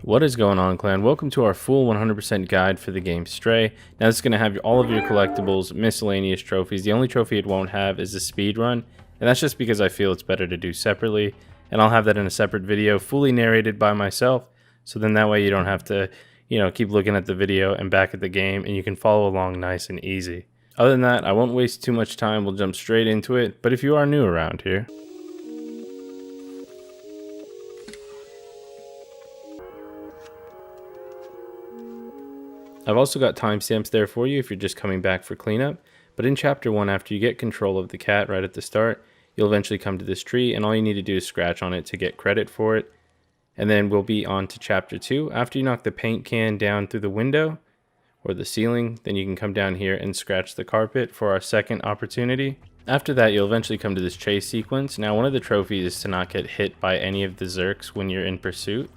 What is going on, clan? Welcome to our full 100% guide for the game Stray. Now this is going to have all of your collectibles, miscellaneous trophies. The only trophy it won't have is the speedrun, and that's just because I feel it's better to do separately. And I'll have that in a separate video, fully narrated by myself, so then that way you don't have to, keep looking at the video and back at the game, and you can follow along nice and easy. Other than that, I won't waste too much time, we'll jump straight into it, but if you are new around here, I've also got timestamps there for you if you're just coming back for cleanup, but in chapter 1, after you get control of the cat right at the start, you'll eventually come to this tree, and all you need to do is scratch on it to get credit for it. And then we'll be on to chapter 2. After you knock the paint can down through the window or the ceiling, then you can come down here and scratch the carpet for our second opportunity. After that, you'll eventually come to this chase sequence. Now, one of the trophies is to not get hit by any of the Zerks when you're in pursuit,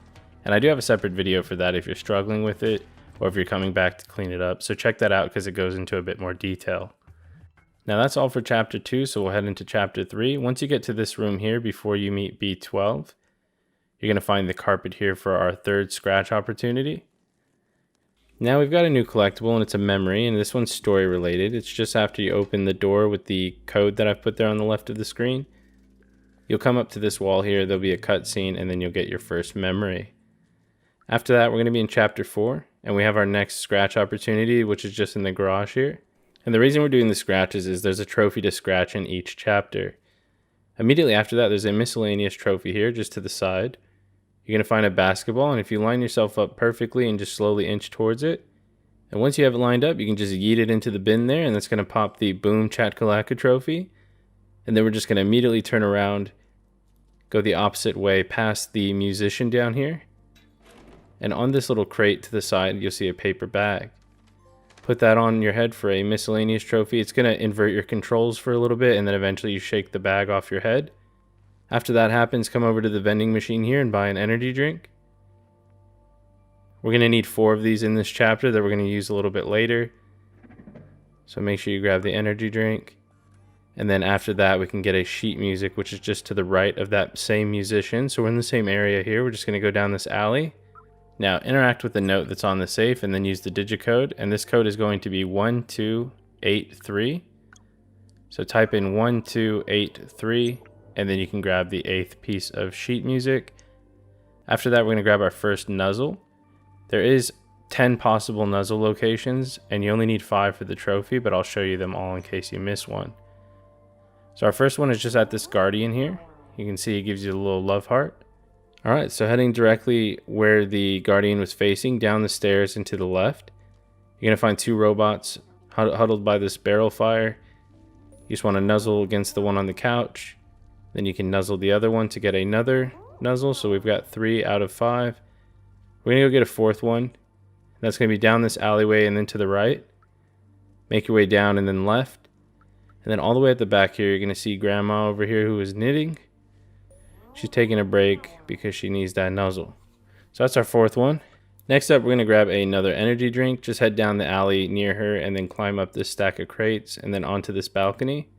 and I do have a separate video for that if you're struggling with it, or if you're coming back to clean it up. So check that out because it goes into a bit more detail. Now that's all for chapter 2, so we'll head into chapter 3. Once you get to this room here before you meet B12, you're going to find the carpet here for our third scratch opportunity. Now we've got a new collectible, and it's a memory, and this one's story related. It's just after you open the door with the code that I've put there on the left of the screen. You'll come up to this wall here, there'll be a cutscene, and then you'll get your first memory. After that, we're going to be in chapter 4, and we have our next scratch opportunity, which is just in the garage here. And the reason we're doing the scratches is there's a trophy to scratch in each chapter. Immediately after that, there's a miscellaneous trophy here, just to the side. You're going to find a basketball, and if you line yourself up perfectly and just slowly inch towards it, and once you have it lined up, you can just yeet it into the bin there, and that's going to pop the Boom Chat Kalaka trophy. And then we're just going to immediately turn around, go the opposite way past the musician down here. And on this little crate to the side, you'll see a paper bag. Put that on your head for a miscellaneous trophy. It's going to invert your controls for a little bit, and then eventually you shake the bag off your head. After that happens, come over to the vending machine here and buy an energy drink. We're going to need 4 of these in this chapter that we're going to use a little bit later. So make sure you grab the energy drink. And then after that, we can get a sheet music, which is just to the right of that same musician. So we're in the same area here. We're just going to go down this alley. Now interact with the note that's on the safe and then use the digicode, and this code is going to be 1283. So type in 1283 and then you can grab the 8th piece of sheet music. After that, we're going to grab our first Nuzzle. There is 10 possible Nuzzle locations and you only need 5 for the trophy, but I'll show you them all in case you miss one. So our first one is just at this guardian here. You can see it gives you a little love heart. Alright, so heading directly where the guardian was facing, down the stairs and to the left, you're going to find 2 robots huddled by this barrel fire. You just want to nuzzle against the one on the couch. Then you can nuzzle the other one to get another nuzzle. So we've got 3 out of 5. We're going to go get a 4th one. That's going to be down this alleyway and then to the right. Make your way down and then left. And then all the way at the back here, you're going to see Grandma over here who is knitting. She's taking a break because she needs that nuzzle. So that's our 4th one. Next up, we're going to grab another energy drink. Just head down the alley near her and then climb up this stack of crates and then onto this balcony.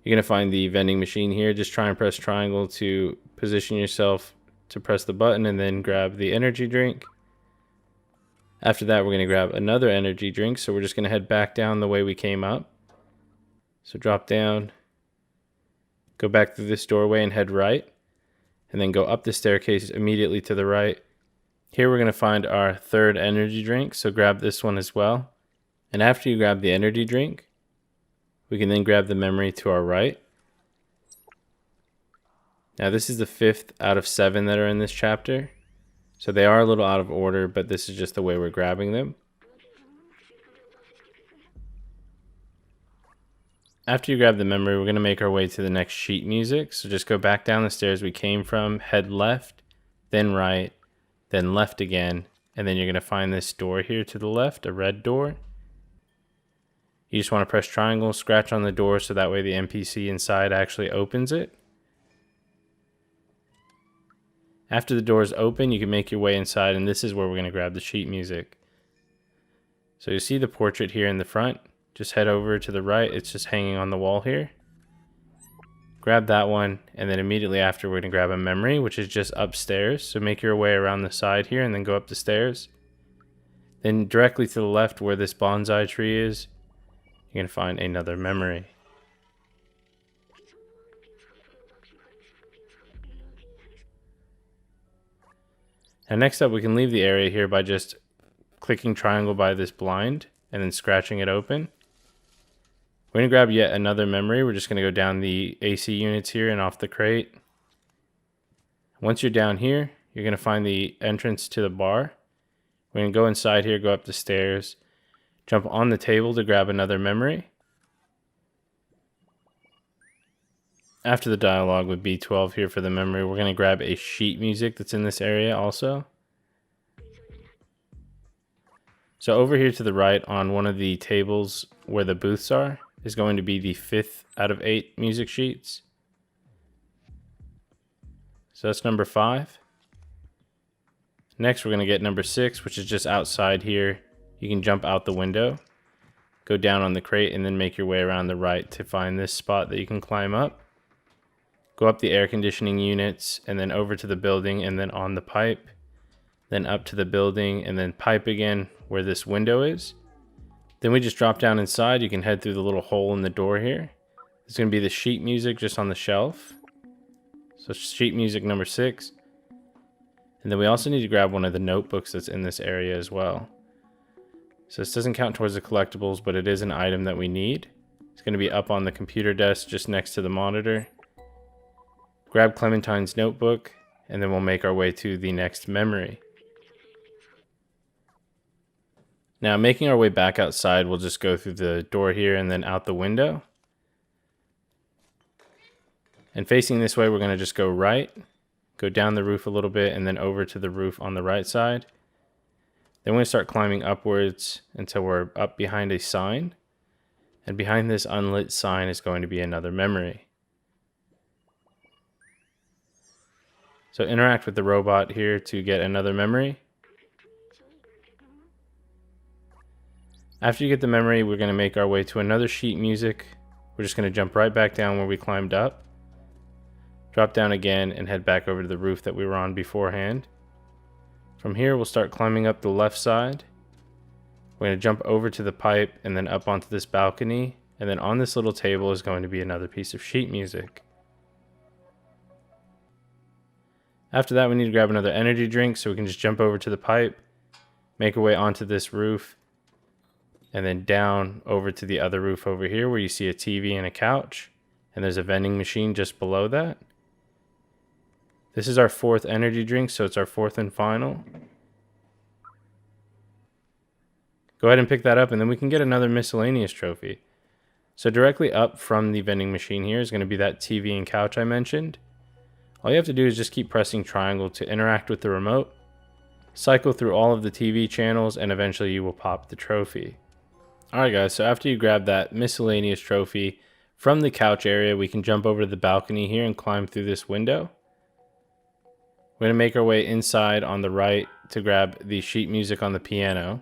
You're going to find the vending machine here. Just try and press triangle to position yourself to press the button and then grab the energy drink. After that, we're going to grab another energy drink. So we're just going to head back down the way we came up. So drop down. Go back through this doorway and head right, and then go up the staircase immediately to the right. Here we're going to find our 3rd energy drink, so grab this one as well. And after you grab the energy drink, we can then grab the memory to our right. Now this is the 5th out of 7 that are in this chapter, so they are a little out of order, but this is just the way we're grabbing them. After you grab the memory, we're going to make our way to the next sheet music. So just go back down the stairs we came from, head left, then right, then left again, and then you're going to find this door here to the left, a red door. You just want to press triangle, scratch on the door so that way the NPC inside actually opens it. After the door is open, you can make your way inside, and this is where we're going to grab the sheet music. So you see the portrait here in the front. Just head over to the right, it's just hanging on the wall here. Grab that one, and then immediately after we're going to grab a memory, which is just upstairs. So make your way around the side here and then go up the stairs. Then directly to the left where this bonsai tree is, you're going to find another memory. And next up, we can leave the area here by just clicking triangle by this blind and then scratching it open. We're going to grab yet another memory. We're just going to go down the AC units here and off the crate. Once you're down here, you're going to find the entrance to the bar. We're going to go inside here, go up the stairs, jump on the table to grab another memory. After the dialogue with B12 here for the memory, we're going to grab a sheet music that's in this area also. So over here to the right on one of the tables where the booths are is going to be the 5th out of 8 music sheets. So that's number 5. Next we're going to get number 6, which is just outside here. You can jump out the window, go down on the crate, and then make your way around the right to find this spot that you can climb up. Go up the air conditioning units and then over to the building and then on the pipe. Then up to the building and then pipe again where this window is. Then we just drop down inside. You can head through the little hole in the door here. There's going to be the sheet music just on the shelf. So sheet music number 6. And then we also need to grab one of the notebooks that's in this area as well. So this doesn't count towards the collectibles, but it is an item that we need. It's going to be up on the computer desk just next to the monitor. Grab Clementine's notebook, and then we'll make our way to the next memory. Now, making our way back outside, we'll just go through the door here and then out the window. And facing this way, we're going to just go right, go down the roof a little bit, and then over to the roof on the right side. Then we're going to start climbing upwards until we're up behind a sign. And behind this unlit sign is going to be another memory. So interact with the robot here to get another memory. After you get the memory, we're going to make our way to another sheet music. We're just going to jump right back down where we climbed up. Drop down again and head back over to the roof that we were on beforehand. From here, we'll start climbing up the left side. We're going to jump over to the pipe and then up onto this balcony. And then on this little table is going to be another piece of sheet music. After that, we need to grab another energy drink so we can just jump over to the pipe, make our way onto this roof, and then down over to the other roof over here where you see a TV and a couch, and there's a vending machine just below that. This is our 4th energy drink, so it's our 4th and final. Go ahead and pick that up, and then we can get another miscellaneous trophy. So directly up from the vending machine here is going to be that TV and couch I mentioned. All you have to do is just keep pressing triangle to interact with the remote, cycle through all of the TV channels, and eventually you will pop the trophy. Alright guys, so after you grab that miscellaneous trophy from the couch area, we can jump over to the balcony here and climb through this window. We're going to make our way inside on the right to grab the sheet music on the piano.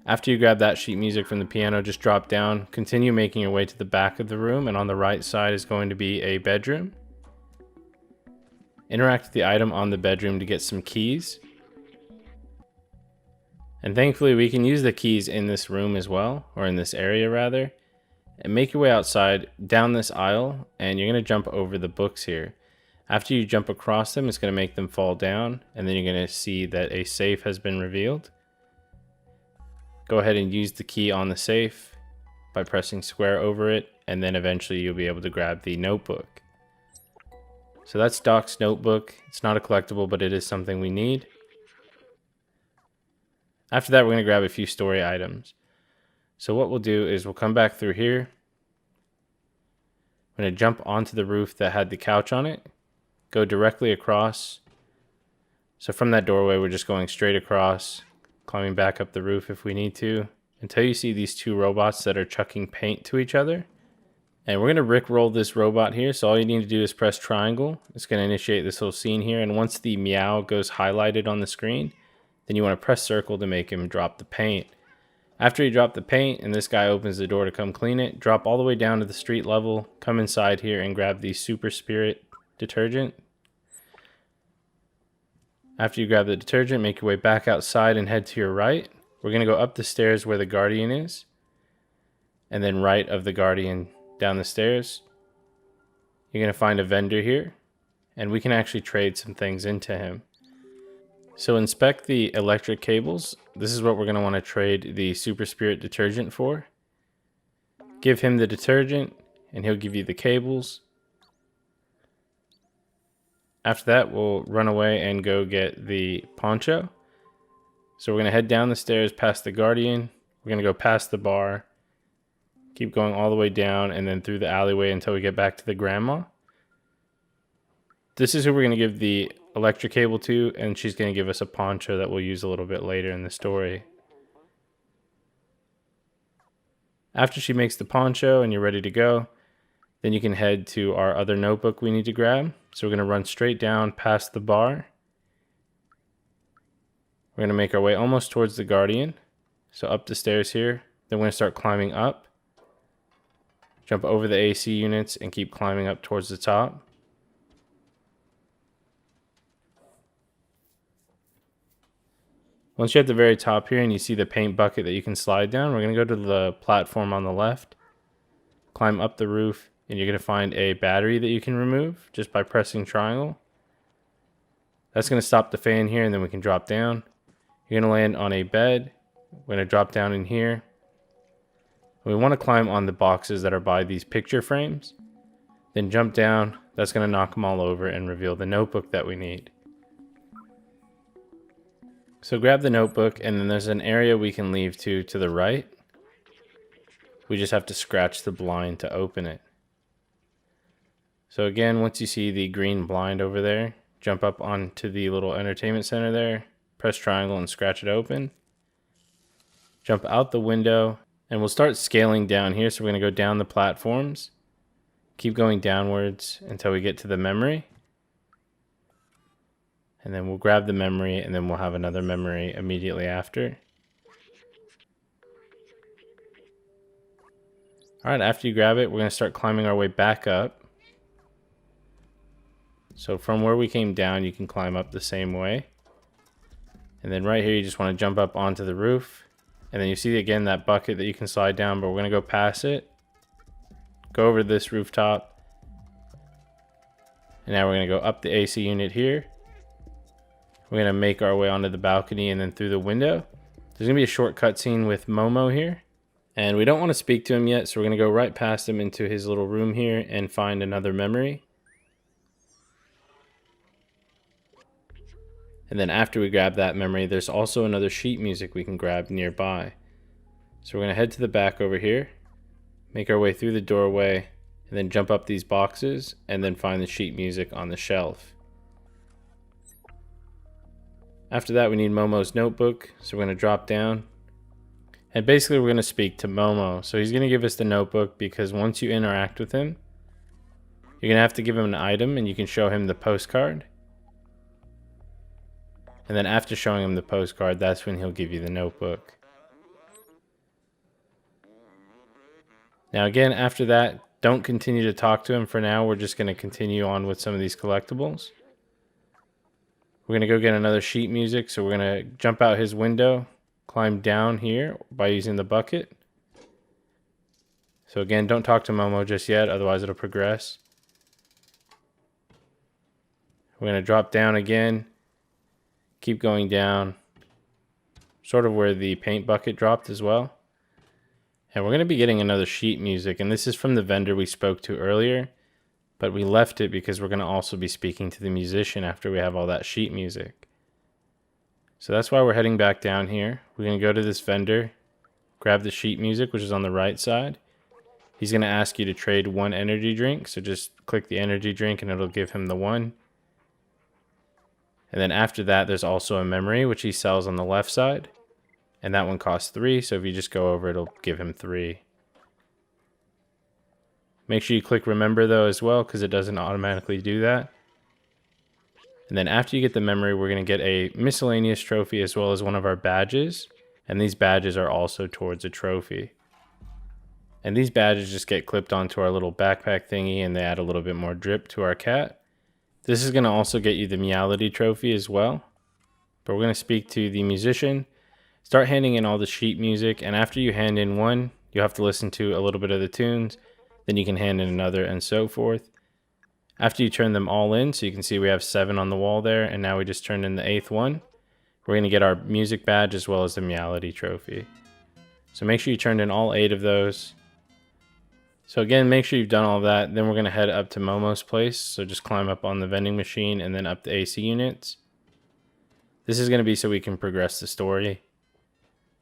After you grab that sheet music from the piano, just drop down, continue making your way to the back of the room, and on the right side is going to be a bedroom. Interact with the item on the bedroom to get some keys. And thankfully we can use the keys in this room as well, or in this area rather. And make your way outside down this aisle, and you're going to jump over the books here. After you jump across them, it's going to make them fall down, and then you're going to see that a safe has been revealed. Go ahead and use the key on the safe by pressing square over it, and then eventually you'll be able to grab the notebook. So that's Doc's notebook. It's not a collectible, but it is something we need. After that, we're going to grab a few story items. So what we'll do is we'll come back through here. We're going to jump onto the roof that had the couch on it. Go directly across. So from that doorway, we're just going straight across, climbing back up the roof if we need to, until you see these 2 robots that are chucking paint to each other. And we're going to rickroll this robot here, so all you need to do is press triangle. It's going to initiate this little scene here, and once the meow goes highlighted on the screen, then you want to press circle to make him drop the paint. After you drop the paint and this guy opens the door to come clean it, drop all the way down to the street level, come inside here and grab the Super Spirit Detergent. After you grab the detergent, make your way back outside and head to your right. We're going to go up the stairs where the Guardian is, and then right of the Guardian down the stairs. You're going to find a vendor here, and we can actually trade some things into him. So inspect the electric cables. This is what we're going to want to trade the Super Spirit Detergent for. Give him the detergent, and he'll give you the cables. After that, we'll run away and go get the Poncho. So we're going to head down the stairs past the Guardian. We're going to go past the bar. Keep going all the way down and then through the alleyway until we get back to the grandma. This is who we're going to give the electric cable to, and she's going to give us a poncho that we'll use a little bit later in the story. After she makes the poncho and you're ready to go, then you can head to our other notebook we need to grab. So we're going to run straight down past the bar. We're going to make our way almost towards the Guardian. So up the stairs here. Then we're going to start climbing up. Jump over the AC units and keep climbing up towards the top. Once you're at the very top here and you see the paint bucket that you can slide down, we're going to go to the platform on the left. Climb up the roof, and you're going to find a battery that you can remove just by pressing triangle. That's going to stop the fan here, and then we can drop down. You're going to land on a bed. We're going to drop down in here. We want to climb on the boxes that are by these picture frames. Then jump down. That's going to knock them all over and reveal the notebook that we need. So grab the notebook, and then there's an area we can leave to the right. We just have to scratch the blind to open it. So again, once you see the green blind over there, jump up onto the little entertainment center there, press triangle and scratch it open. Jump out the window, and we'll start scaling down here. So we're going to go down the platforms, keep going downwards until we get to the memory. And then we'll grab the memory, and then we'll have another memory immediately after. Alright, after you grab it, we're going to start climbing our way back up. So from where we came down, you can climb up the same way. And then right here, you just want to jump up onto the roof. And then you see again that bucket that you can slide down, but we're going to go past it. Go over to this rooftop. And now we're going to go up the AC unit here. We're going to make our way onto the balcony and then through the window. There's going to be a short cutscene with Momo here. And we don't want to speak to him yet, so we're going to go right past him into his little room here and find another memory. And then after we grab that memory, there's also another sheet music we can grab nearby. So we're going to head to the back over here, make our way through the doorway, and then jump up these boxes, and then find the sheet music on the shelf. After that, we need Momo's notebook, so we're going to drop down. And basically, we're going to speak to Momo. So he's going to give us the notebook, because once you interact with him, you're going to have to give him an item, and you can show him the postcard. And then after showing him the postcard, that's when he'll give you the notebook. Now again, after that, don't continue to talk to him for now. We're just going to continue on with some of these collectibles. We're going to go get another sheet music, so we're going to jump out his window, climb down here by using the bucket. So again, don't talk to Momo just yet, otherwise it'll progress. We're going to drop down again, keep going down, sort of where the paint bucket dropped as well. And we're going to be getting another sheet music, and this is from the vendor we spoke to earlier. But we left it because we're going to also be speaking to the musician after we have all that sheet music. So that's why we're heading back down here. We're going to go to this vendor, grab the sheet music, which is on the right side. He's going to ask you to trade one energy drink. So just click the energy drink and it'll give him the one. And then after that, there's also a memory, which he sells on the left side. And that one costs 3. So if you just go over, it'll give him 3. Make sure you click remember though as well, because it doesn't automatically do that. And then after you get the memory, we're going to get a miscellaneous trophy as well as one of our badges. And these badges are also towards a trophy. And these badges just get clipped onto our little backpack thingy, and they add a little bit more drip to our cat. This is going to also get you the Meowlody trophy as well. But we're going to speak to the musician, start handing in all the sheet music, and after you hand in one, you have to listen to a little bit of the tunes, then you can hand in another, and so forth. After you turn them all in, so you can see we have 7 on the wall there, and now we just turned in the 8th one, we're going to get our music badge as well as the Meowlody trophy. So make sure you turned in all 8 of those. So again, make sure you've done all of that. Then we're going to head up to Momo's place. So just climb up on the vending machine and then up the AC units. This is going to be so we can progress the story.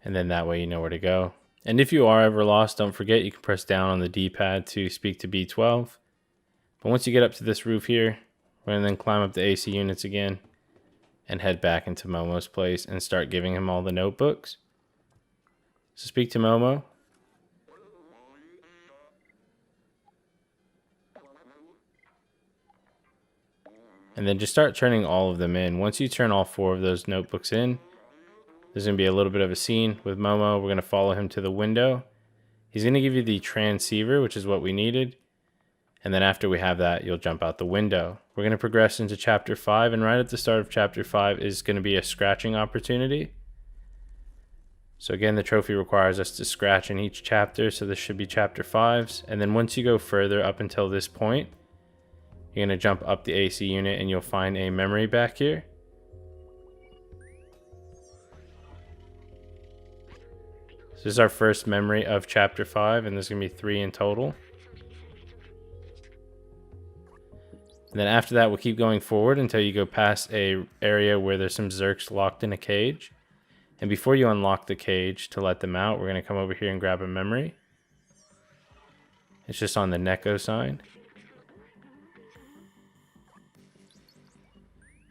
And then that way you know where to go. And if you are ever lost, don't forget you can press down on the D-pad to speak to B12. But once you get up to this roof here, we're going to then climb up the AC units again and head back into Momo's place and start giving him all the notebooks. So speak to Momo. And then just start turning all of them in. Once you turn all 4 of those notebooks in, there's going to be a little bit of a scene with Momo. We're going to follow him to the window. He's going to give you the transceiver, which is what we needed. And then after we have that, you'll jump out the window. We're going to progress into Chapter 5. And right at the start of Chapter 5 is going to be a scratching opportunity. So again, the trophy requires us to scratch in each chapter. So this should be Chapter 5's. And then once you go further up until this point, you're going to jump up the AC unit and you'll find a memory back here. So this is our first memory of Chapter 5, and there's going to be 3 in total. And then after that, we'll keep going forward until you go past a area where there's some Zerks locked in a cage. And before you unlock the cage to let them out, we're going to come over here and grab a memory. It's just on the Neco sign.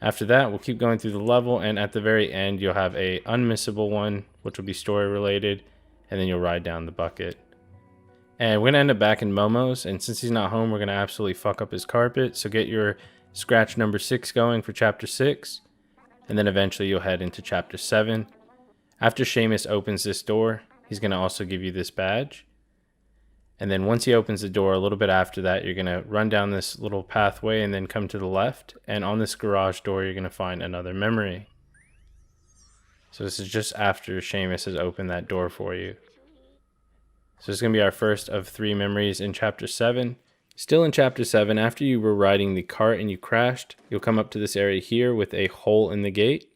After that, we'll keep going through the level, and at the very end, you'll have a Unmissable one, which will be story related, and then you'll ride down the bucket. And we're going to end up back in Momo's, and since he's not home, we're going to absolutely fuck up his carpet. So get your scratch number 6 going for Chapter 6, and then eventually you'll head into Chapter 7. After Seamus opens this door, he's going to also give you this badge. And then once he opens the door, a little bit after that, you're going to run down this little pathway and then come to the left. And on this garage door, you're going to find another memory. So this is just after Seamus has opened that door for you. So this is going to be our first of 3 memories in Chapter 7. Still in Chapter 7, after you were riding the cart and you crashed, you'll come up to this area here with a hole in the gate.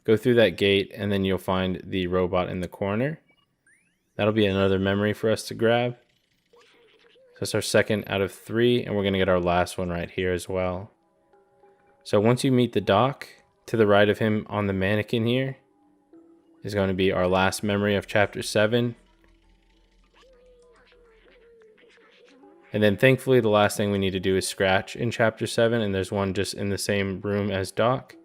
Go through that gate and then you'll find the robot in the corner. That'll be another memory for us to grab. So that's our second out of 3, and we're going to get our last one right here as well. So once you meet the doc, to the right of him on the mannequin here is going to be our last memory of Chapter 7. And then thankfully the last thing we need to do is scratch in Chapter 7, and there's one just in the same room as Doc.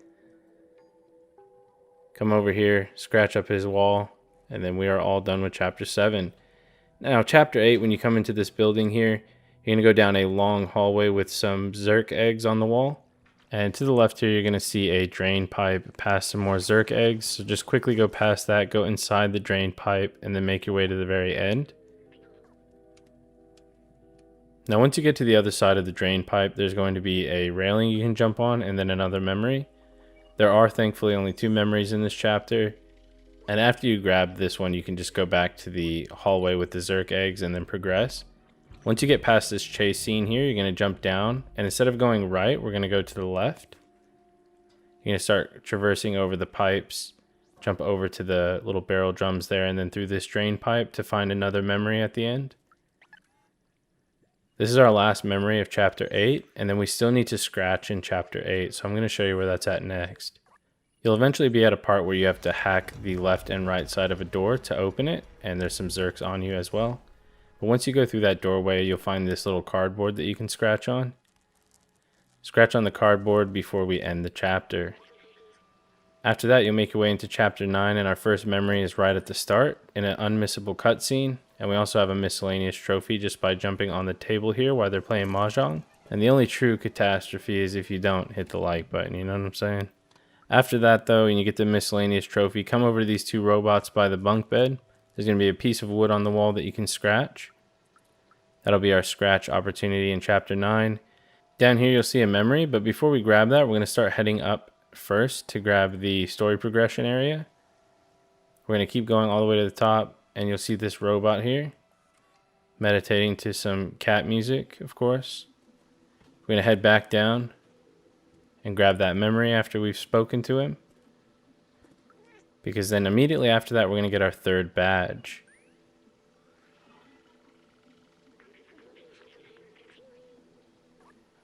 Come over here, scratch up his wall, and then we are all done with Chapter 7. Now, Chapter 8, when you come into this building here, you're going to go down a long hallway with some Zerk eggs on the wall. And to the left here, you're going to see a drain pipe past some more Zerk eggs. So just quickly go past that, go inside the drain pipe, and then make your way to the very end. Now, once you get to the other side of the drain pipe, there's going to be a railing you can jump on, and then another memory. There are thankfully only 2 memories in this chapter. And after you grab this one, you can just go back to the hallway with the Zerk eggs and then progress. Once you get past this chase scene here, you're going to jump down. And instead of going right, we're going to go to the left. You're going to start traversing over the pipes, jump over to the little barrel drums there, and then through this drain pipe to find another memory at the end. This is our last memory of Chapter 8, and then we still need to scratch in Chapter 8, so I'm going to show you where that's at next. You'll eventually be at a part where you have to hack the left and right side of a door to open it, and there's some Zerks on you as well. But once you go through that doorway, you'll find this little cardboard that you can scratch on. Scratch on the cardboard before we end the chapter. After that, you'll make your way into Chapter 9, and our first memory is right at the start in an unmissable cutscene. And we also have a miscellaneous trophy just by jumping on the table here while they're playing Mahjong. And the only true catastrophe is if you don't hit the like button, you know what I'm saying? After that though, when you get the miscellaneous trophy, come over to these 2 robots by the bunk bed. There's going to be a piece of wood on the wall that you can scratch. That'll be our scratch opportunity in chapter 9. Down here you'll see a memory, but before we grab that, we're going to start heading up first to grab the story progression area. We're going to keep going all the way to the top, and you'll see this robot here meditating to some cat music, of course. We're going to head back down and grab that memory after we've spoken to him, because then immediately after that we're going to get our 3rd badge.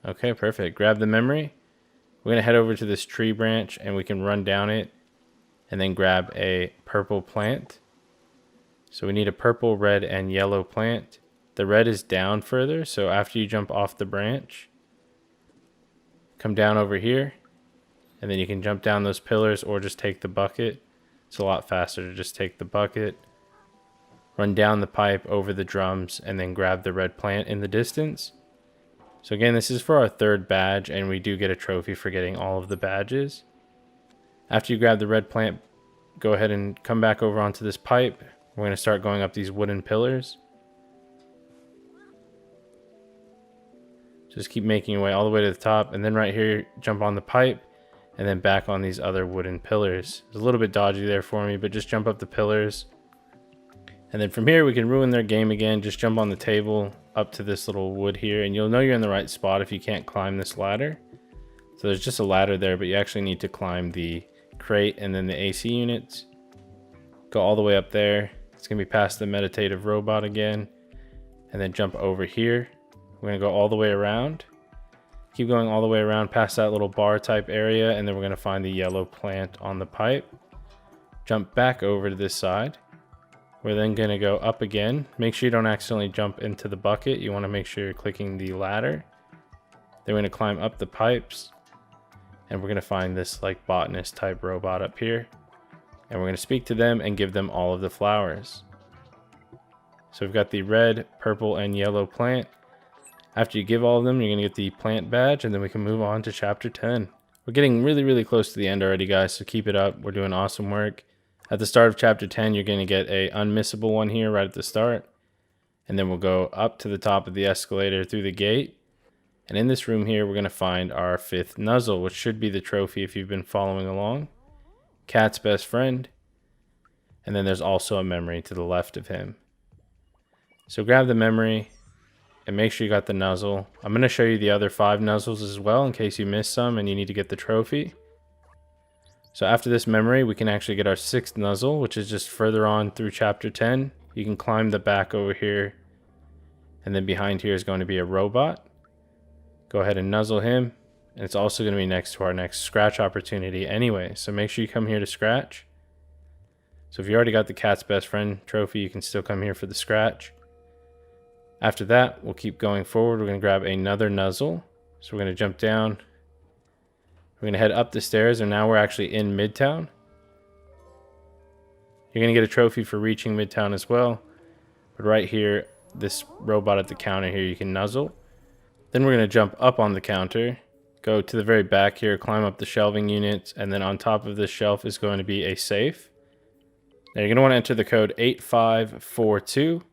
Okay, perfect. Grab the memory. We're going to head over to this tree branch and we can run down it and then grab a purple plant. So we need a purple, red, and yellow plant. The red is down further, so after you jump off the branch, come down over here, and then you can jump down those pillars or just take the bucket. It's a lot faster to just take the bucket. Run down the pipe over the drums and then grab the red plant in the distance. So again, this is for our 3rd badge, and we do get a trophy for getting all of the badges. After you grab the red plant, go ahead and come back over onto this pipe. We're going to start going up these wooden pillars. Just keep making your way all the way to the top, and then right here, jump on the pipe, and then back on these other wooden pillars. It's a little bit dodgy there for me, but just jump up the pillars. And then from here, we can ruin their game again. Just jump on the table up to this little wood here, and you'll know you're in the right spot if you can't climb this ladder. So there's just a ladder there, but you actually need to climb the crate and then the AC units. Go all the way up there. It's going to be past the meditative robot again, and then jump over here. We're going to go all the way around. Keep going all the way around past that little bar type area, and then we're going to find the yellow plant on the pipe. Jump back over to this side. We're then going to go up again. Make sure you don't accidentally jump into the bucket. You want to make sure you're clicking the ladder. Then we're going to climb up the pipes, and we're going to find this like botanist type robot up here. And we're going to speak to them and give them all of the flowers. So we've got the red, purple, and yellow plant. After you give all of them, you're going to get the plant badge, and then we can move on to chapter 10. We're getting really, really close to the end already, guys, so keep it up. We're doing awesome work. At the start of chapter 10, you're going to get a unmissable one here right at the start. And then we'll go up to the top of the escalator through the gate. And in this room here, we're going to find our 5th Nuzzle, which should be the trophy if you've been following along. Cat's best friend. And then there's also a memory to the left of him. So grab the memory and make sure you got the Nuzzle. I'm going to show you the other 5 Nuzzles as well in case you missed some and you need to get the trophy. So after this memory, we can actually get our 6th Nuzzle, which is just further on through chapter 10. You can climb the back over here, and then behind here is going to be a robot. Go ahead and nuzzle him, and it's also going to be next to our next scratch opportunity anyway, so make sure you come here to scratch. So if you already got the Cat's Best Friend trophy, you can still come here for the scratch. After that, we'll keep going forward. We're going to grab another Nuzzle. So we're going to jump down. We're going to head up the stairs, and now we're actually in Midtown. You're going to get a trophy for reaching Midtown as well. But right here, this robot at the counter here, you can nuzzle. Then we're going to jump up on the counter, go to the very back here, climb up the shelving units, and then on top of this shelf is going to be a safe. Now you're going to want to enter the code 8542.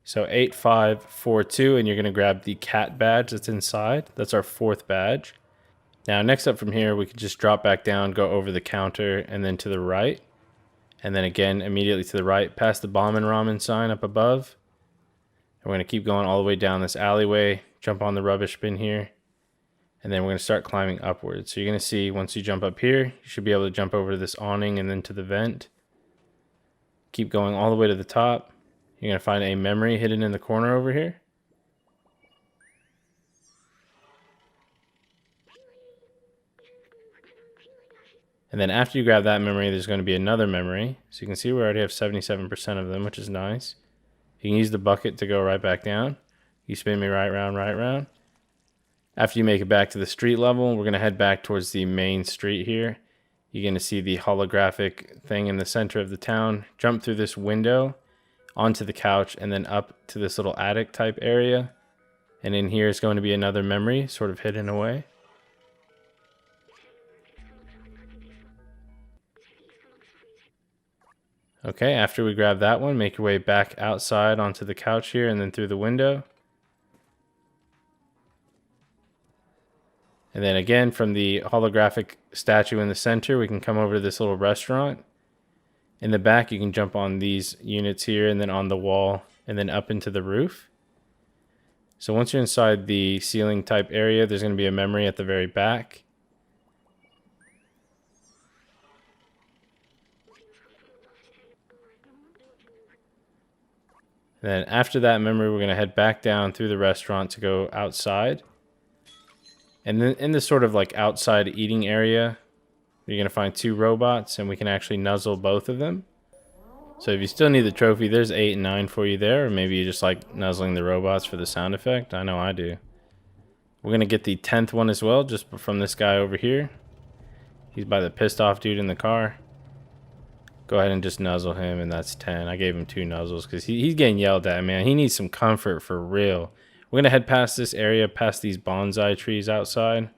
So 8542, and you're going to grab the cat badge that's inside. That's our 4th badge. Now next up from here, we can just drop back down, go over the counter, and then to the right. And then again, immediately to the right, past the Bomb and Ramen sign up above. And we're going to keep going all the way down this alleyway, jump on the rubbish bin here. And then we're going to start climbing upwards. So you're going to see once you jump up here, you should be able to jump over to this awning and then to the vent. Keep going all the way to the top. You're going to find a memory hidden in the corner over here. And then after you grab that memory, there's going to be another memory. So you can see we already have 77% of them, which is nice. You can use the bucket to go right back down. You spin me right round, right round. After you make it back to the street level, we're going to head back towards the main street here. You're going to see the holographic thing in the center of the town. Jump through this window, onto the couch, and then up to this little attic type area. And in here is going to be another memory, sort of hidden away. Okay, after we grab that one, make your way back outside onto the couch here and then through the window. And then again, from the holographic statue in the center, we can come over to this little restaurant. In the back, you can jump on these units here and then on the wall and then up into the roof. So once you're inside the ceiling type area, there's going to be a memory at the very back. Then after that memory, we're going to head back down through the restaurant to go outside. And then in this sort of like outside eating area, you're going to find 2 robots, and we can actually nuzzle both of them. So if you still need the trophy, there's 8 and 9 for you there. Or maybe you just like nuzzling the robots for the sound effect. I know I do. We're going to get the 10th one as well, just from this guy over here. He's by the pissed off dude in the car. Go ahead and just nuzzle him, and that's 10. I gave him 2 nuzzles because he's getting yelled at, man. He needs some comfort for real. We're going to head past this area, past these bonsai trees outside.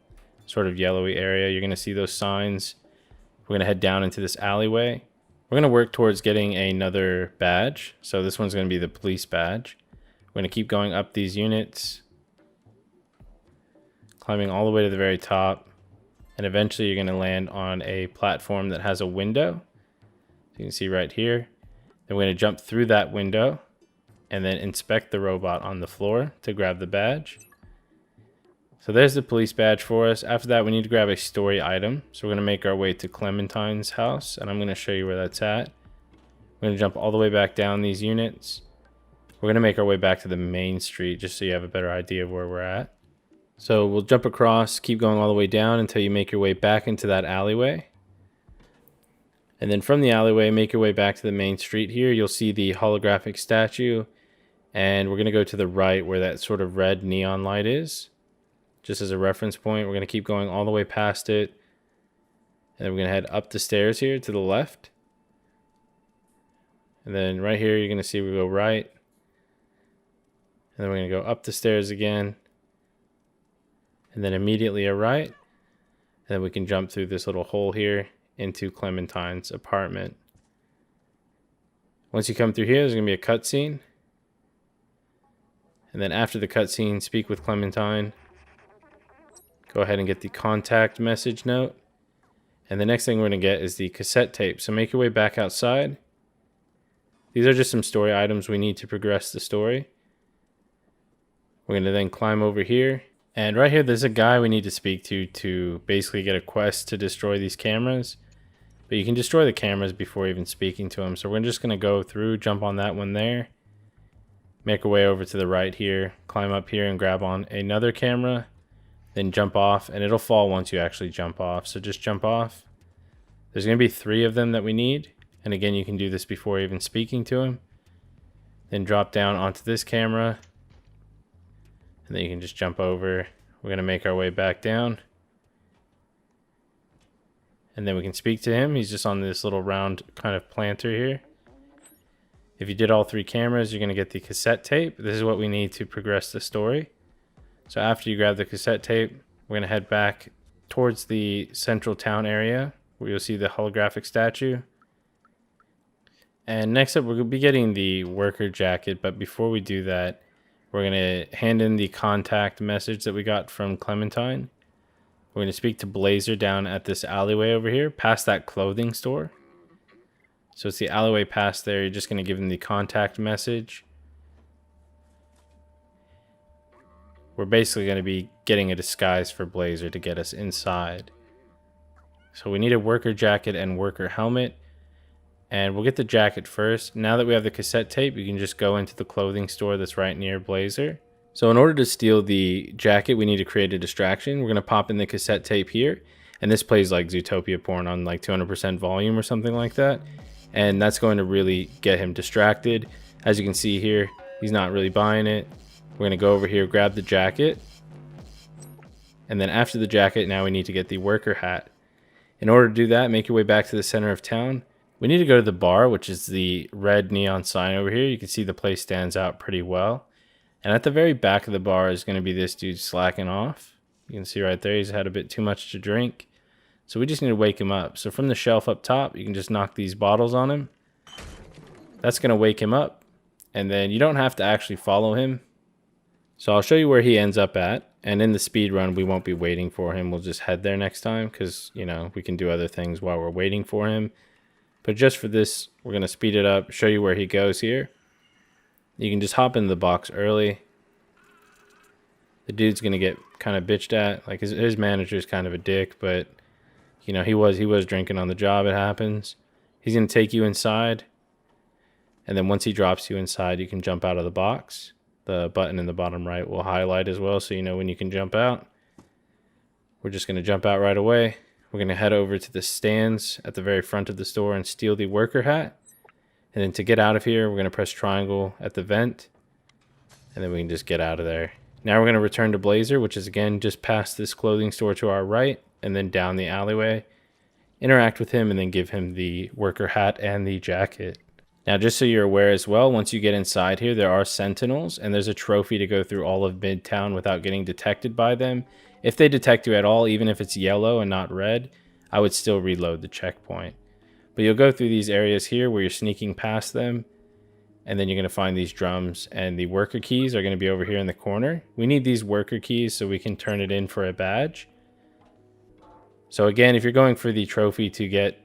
Sort of yellowy area. You're going to see those signs. We're going to head down into this alleyway. We're going to work towards getting another badge. So this one's going to be the police badge. We're going to keep going up these units. Climbing all the way to the very top. And eventually you're going to land on a platform that has a window. You can see right here. Then we're going to jump through that window and then inspect the robot on the floor to grab the badge. So there's the police badge for us. After that, we need to grab a story item. So we're going to make our way to Clementine's house, and I'm going to show you where that's at. We're going to jump all the way back down these units. We're going to make our way back to the main street just so you have a better idea of where we're at. So we'll jump across, keep going all the way down until you make your way back into that alleyway. And then from the alleyway, make your way back to the main street here. You'll see the holographic statue. And we're going to go to the right where that sort of red neon light is. Just as a reference point, we're going to keep going all the way past it. And then we're going to head up the stairs here to the left. And then right here, you're going to see we go right. And then we're going to go up the stairs again. And then immediately a right. And then we can jump through this little hole here into Clementine's apartment. Once you come through here, there's going to be a cutscene. And then after the cutscene, speak with Clementine. Go ahead and get the contact message note. And the next thing we're going to get is the cassette tape. So make your way back outside. These are just some story items we need to progress the story. We're going to then climb over here. And right here, there's a guy we need to speak to basically get a quest to destroy these cameras. But you can destroy the cameras before even speaking to him. So we're just going to go through, jump on that one there. Make our way over to the right here. Climb up here and grab on another camera. Then jump off. And it'll fall once you actually jump off. So just jump off. There's going to be 3 of them that we need. And again, you can do this before even speaking to him. Then drop down onto this camera. And then you can just jump over. We're going to make our way back down. And then we can speak to him. He's just on this little round kind of planter here. If you did all 3 cameras, you're going to get the cassette tape. This is what we need to progress the story. So after you grab the cassette tape, we're going to head back towards the central town area where you'll see the holographic statue. And next up, we're going to be getting the worker jacket. But before we do that, we're going to hand in the contact message that we got from Clementine. We're going to speak to Blazer down at this alleyway over here, past that clothing store. So it's the alleyway past there. You're just going to give him the contact message. We're basically going to be getting a disguise for Blazer to get us inside. So we need a worker jacket and worker helmet. And we'll get the jacket first. Now that we have the cassette tape, you can just go into the clothing store that's right near Blazer. So in order to steal the jacket, we need to create a distraction. We're going to pop in the cassette tape here. And this plays like Zootopia porn on like 200% volume or something like that. And that's going to really get him distracted. As you can see here, he's not really buying it. We're going to go over here, grab the jacket. And then after the jacket, now we need to get the worker hat. In order to do that, make your way back to the center of town. We need to go to the bar, which is the red neon sign over here. You can see the place stands out pretty well. And at the very back of the bar is going to be this dude slacking off. You can see right there, he's had a bit too much to drink. So we just need to wake him up. So from the shelf up top, you can just knock these bottles on him. That's going to wake him up. And then you don't have to actually follow him. So I'll show you where he ends up at. And in the speed run, we won't be waiting for him. We'll just head there next time because, you know, we can do other things while we're waiting for him. But just for this, we're going to speed it up, show you where he goes here. You can just hop into the box early. The dude's going to get kind of bitched at. Like his manager's kind of a dick, but, you know, he was drinking on the job. It happens. He's going to take you inside. And then once he drops you inside, you can jump out of the box. The button in the bottom right will highlight as well, so you know when you can jump out. We're just going to jump out right away. We're going to head over to the stands at the very front of the store and steal the worker hat. And then to get out of here, we're going to press triangle at the vent. And then we can just get out of there. Now we're going to return to Blazer, which is again just past this clothing store to our right. And then down the alleyway. Interact with him and then give him the worker hat and the jacket. Now, just so you're aware as well, once you get inside here, there are sentinels, and there's a trophy to go through all of Midtown without getting detected by them. If they detect you at all, even if it's yellow and not red, I would still reload the checkpoint. But you'll go through these areas here where you're sneaking past them, and then you're going to find these drums, and the worker keys are going to be over here in the corner. We need these worker keys so we can turn it in for a badge. So again, if you're going for the trophy to get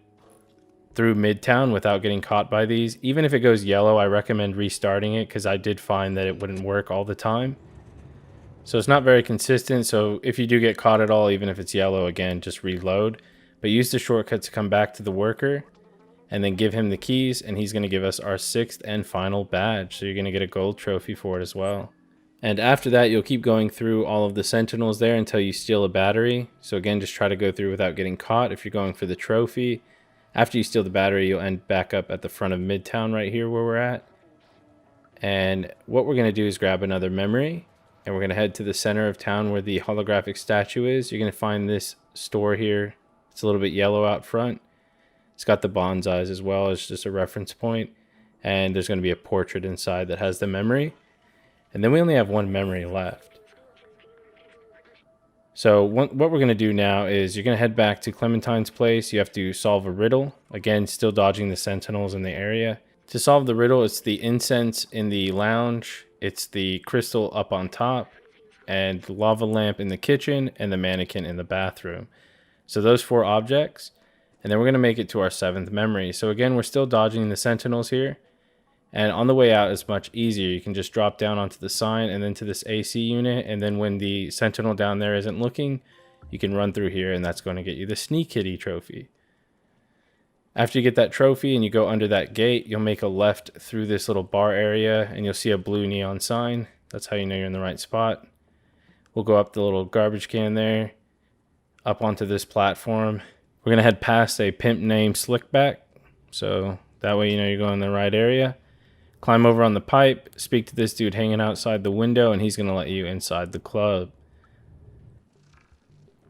through Midtown without getting caught by these, even if it goes yellow, I recommend restarting it because I did find that it wouldn't work all the time. So it's not very consistent, so if you do get caught at all, even if it's yellow, again, just reload. But use the shortcut to come back to the worker and then give him the keys, and he's going to give us our 6th and final badge. So you're going to get a gold trophy for it as well. And after that, you'll keep going through all of the sentinels there until you steal a battery. So again, just try to go through without getting caught if you're going for the trophy. After you steal the battery, you'll end back up at the front of Midtown right here where we're at. And what we're going to do is grab another memory. And we're going to head to the center of town where the holographic statue is. You're going to find this store here. It's a little bit yellow out front. It's got the bonsais as well as just a reference point. And there's going to be a portrait inside that has the memory. And then we only have one memory left. So what we're going to do now is you're going to head back to Clementine's place. You have to solve a riddle. Again, still dodging the sentinels in the area. To solve the riddle, it's the incense in the lounge. It's the crystal up on top. And the lava lamp in the kitchen. And the mannequin in the bathroom. So those 4 objects. And then we're going to make it to our 7th memory. So again, we're still dodging the sentinels here. And on the way out, it's much easier. You can just drop down onto the sign and then to this AC unit. And then when the sentinel down there isn't looking, you can run through here and that's going to get you the Sneak Kitty trophy. After you get that trophy and you go under that gate, you'll make a left through this little bar area and you'll see a blue neon sign. That's how you know you're in the right spot. We'll go up the little garbage can there, up onto this platform. We're going to head past a pimp named Slickback. So that way you know you're going in the right area. Climb over on the pipe, speak to this dude hanging outside the window, and he's going to let you inside the club.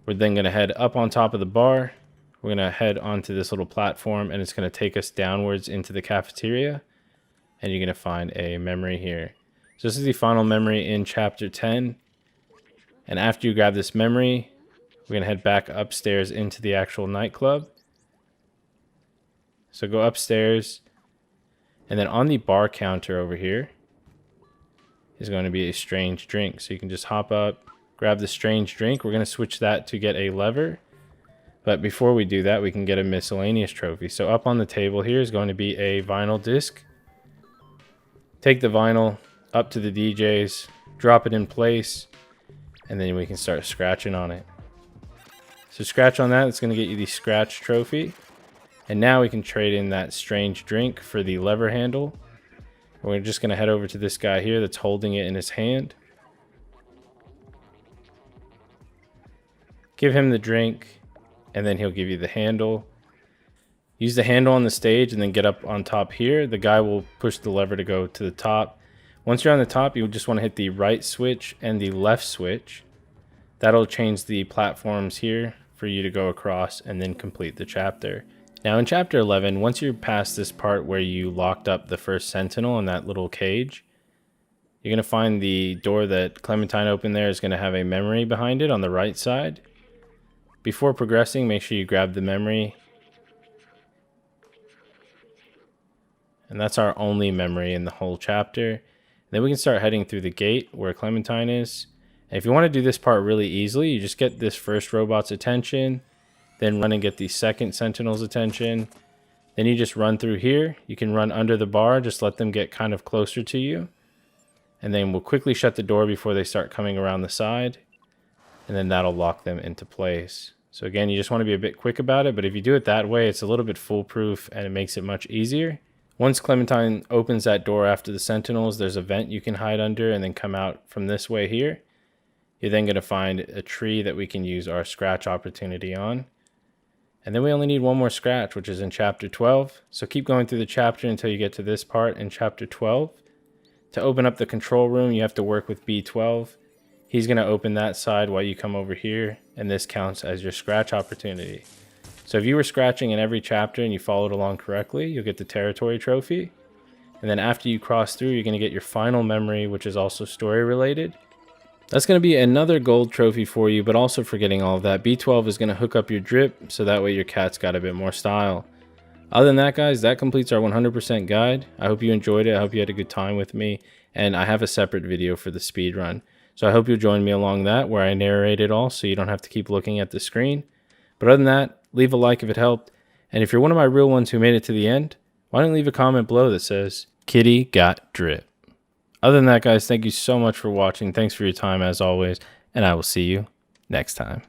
We're then going to head up on top of the bar. We're going to head onto this little platform, and it's going to take us downwards into the cafeteria. And you're going to find a memory here. So this is the final memory in Chapter 10. And after you grab this memory, we're going to head back upstairs into the actual nightclub. So go upstairs. And then on the bar counter over here is going to be a strange drink. So you can just hop up, grab the strange drink. We're going to switch that to get a lever. But before we do that, we can get a miscellaneous trophy. So up on the table here is going to be a vinyl disc. Take the vinyl up to the DJs, drop it in place, and then we can start scratching on it. So scratch on that. It's going to get you the scratch trophy. And now we can trade in that strange drink for the lever handle. We're just going to head over to this guy here that's holding it in his hand. Give him the drink, and then he'll give you the handle. Use the handle on the stage and then get up on top here. The guy will push the lever to go to the top. Once you're on the top, you just want to hit the right switch and the left switch. That'll change the platforms here for you to go across and then complete the chapter. Now in Chapter 11, once you're past this part where you locked up the first sentinel in that little cage, you're going to find the door that Clementine opened there is going to have a memory behind it on the right side. Before progressing, make sure you grab the memory. And that's our only memory in the whole chapter. And then we can start heading through the gate where Clementine is. And if you want to do this part really easily, you just get this first robot's attention, then run and get the second sentinel's attention. Then you just run through here. You can run under the bar, just let them get kind of closer to you. And then we'll quickly shut the door before they start coming around the side. And then that'll lock them into place. So again, you just want to be a bit quick about it, but if you do it that way, it's a little bit foolproof and it makes it much easier. Once Clementine opens that door after the sentinels, there's a vent you can hide under and then come out from this way here. You're then going to find a tree that we can use our scratch opportunity on. And then we only need one more scratch, which is in chapter 12. So keep going through the chapter until you get to this part in chapter 12. To open up the control room, you have to work with B12. He's going to open that side while you come over here, and this counts as your scratch opportunity. So if you were scratching in every chapter and you followed along correctly, you'll get the territory trophy. And then after you cross through, you're going to get your final memory, which is also story related. That's going to be another gold trophy for you, but also for getting all of that, B12 is going to hook up your drip, so that way your cat's got a bit more style. Other than that, guys, that completes our 100% guide. I hope you enjoyed it. I hope you had a good time with me. And I have a separate video for the speed run. So I hope you'll join me along that where I narrate it all so you don't have to keep looking at the screen. But other than that, leave a like if it helped. And if you're one of my real ones who made it to the end, why don't leave a comment below that says, Kitty got drip. Other than that, guys, thank you so much for watching. Thanks for your time as always. And I will see you next time.